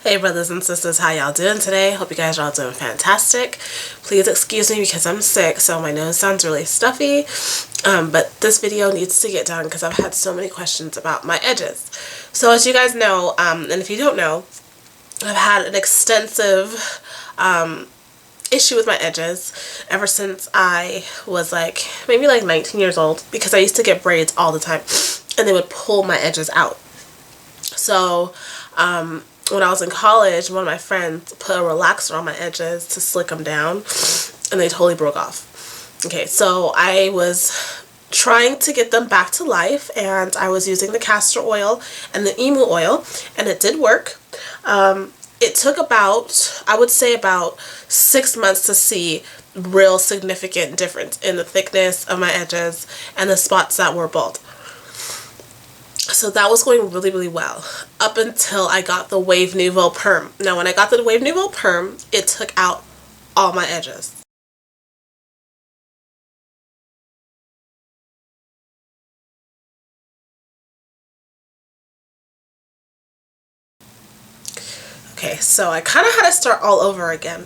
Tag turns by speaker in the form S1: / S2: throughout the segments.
S1: Hey brothers and sisters, how y'all doing today? Hope you guys are all doing fantastic. Please excuse me because I'm sick, so my nose sounds really stuffy. But this video needs to get done because I've had so many questions about my edges. So as you guys know, and if you don't know, I've had an extensive issue with my edges ever since I was maybe 19 years old, because I used to get braids all the time and they would pull my edges out. So when I was in college, one of my friends put a relaxer on my edges to slick them down, and they totally broke off. Okay, so I was trying to get them back to life, and I was using the castor oil and the emu oil, and it did work. It took about, I would say about 6 months to see real significant difference in the thickness of my edges and the spots that were bald. So that was going really, really well up until I got the Wave Nouveau Perm. Now, when I got the Wave Nouveau Perm, it took out all my edges. Okay, so I kind of had to start all over again.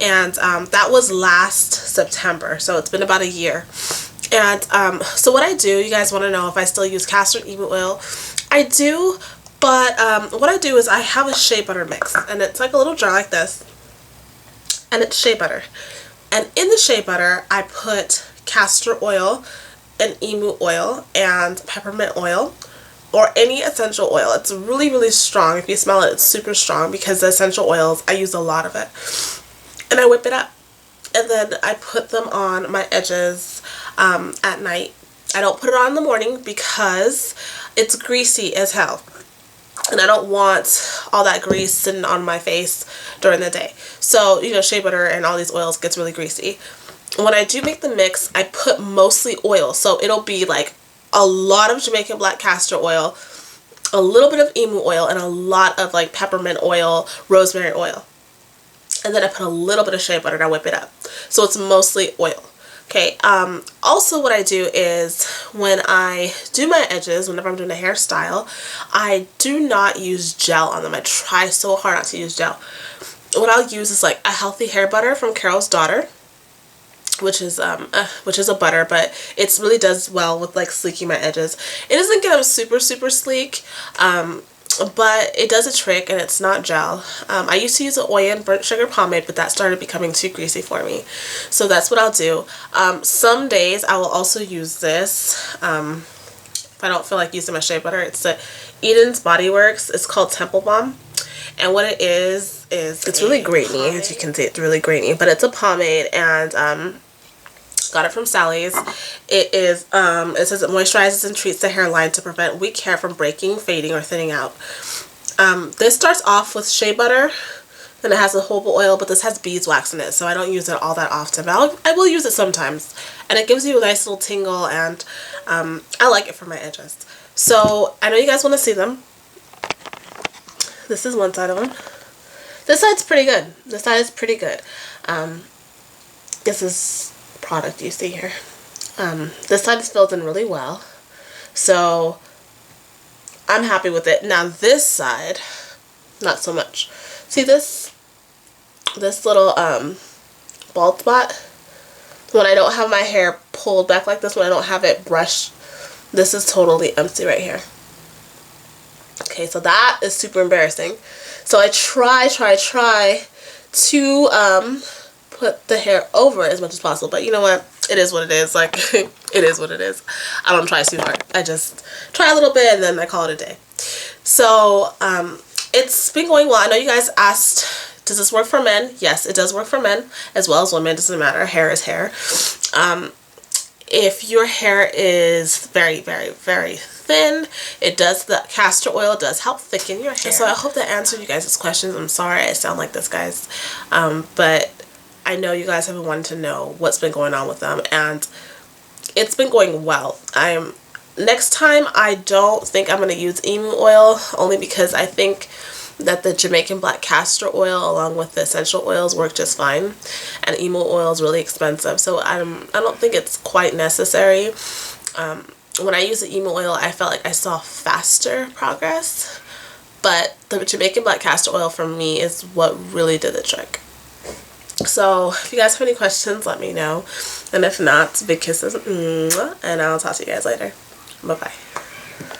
S1: And that was last September, so it's been about a year. And so what I do, you guys want to know if I still use castor and emu oil. I do, but what I do is I have a shea butter mix, and it's like a little jar like this, and it's shea butter. And in the shea butter, I put castor oil and emu oil and peppermint oil, or any essential oil. It's really, really strong. If you smell it, it's super strong, because the essential oils, I use a lot of it. And I whip it up, and then I put them on my edges at night. I don't put it on in the morning because it's greasy as hell, and I don't want all that grease sitting on my face during the day. So, you know, shea butter and all these oils gets really greasy. When I do make the mix, I put mostly oil, so it'll be like a lot of Jamaican black castor oil, a little bit of emu oil, and a lot of like peppermint oil, rosemary oil. And then I put a little bit of shea butter and I whip it up. So it's mostly oil. Okay, also what I do is when I do my edges, whenever I'm doing a hairstyle, I do not use gel on them. I try so hard not to use gel. What I'll use is like a healthy hair butter from Carol's Daughter, which is a butter, but it really does well with like sleeking my edges. It doesn't get them super, super sleek, but it does a trick, and it's not gel. I used to use an Oyen burnt sugar pomade, but that started becoming too greasy for me. So that's what I'll do. Some days I will also use this. If I don't feel like using my shea butter, it's the Eden's Body Works. It's called Temple Balm. And what it is it's really grainy. As you can see, it's really grainy. But it's a pomade, and got it from Sally's. It says it moisturizes and treats the hairline to prevent weak hair from breaking, fading, or thinning out. This starts off with shea butter, then it has a jojoba oil, but this has beeswax in it, so I don't use it all that often. But I will use it sometimes, and it gives you a nice little tingle, and I like it for my edges. So I know you guys want to see them. This is one side of them. This side's pretty good. This side is pretty good. This is product you see here. This side is filled in really well, so I'm happy with it. Now this side, not so much. See this little bald spot? When I don't have my hair pulled back like this, when I don't have it brushed, this is totally empty right here. Okay, so that is super embarrassing. So I try to put the hair over as much as possible, but you know what? It is what it is. Like, it is what it is. I don't try too hard. I just try a little bit and then I call it a day. So it's been going well. I know you guys asked, does this work for men? Yes, it does work for men as well as women. It doesn't matter. Hair is hair. If your hair is very, very, very thin, the castor oil does help thicken your hair. So I hope that answered you guys' questions. I'm sorry I sound like this, guys, but I know you guys have been wanting to know what's been going on with them, and it's been going well. Next time I don't think I'm going to use emu oil, only because I think that the Jamaican black castor oil along with the essential oils work just fine, and emu oil is really expensive, so I don't think it's quite necessary. When I use the emu oil, I felt like I saw faster progress, but the Jamaican black castor oil for me is what really did the trick. So if you guys have any questions, let me know, and if not, big kisses, and I'll talk to you guys later. Bye bye.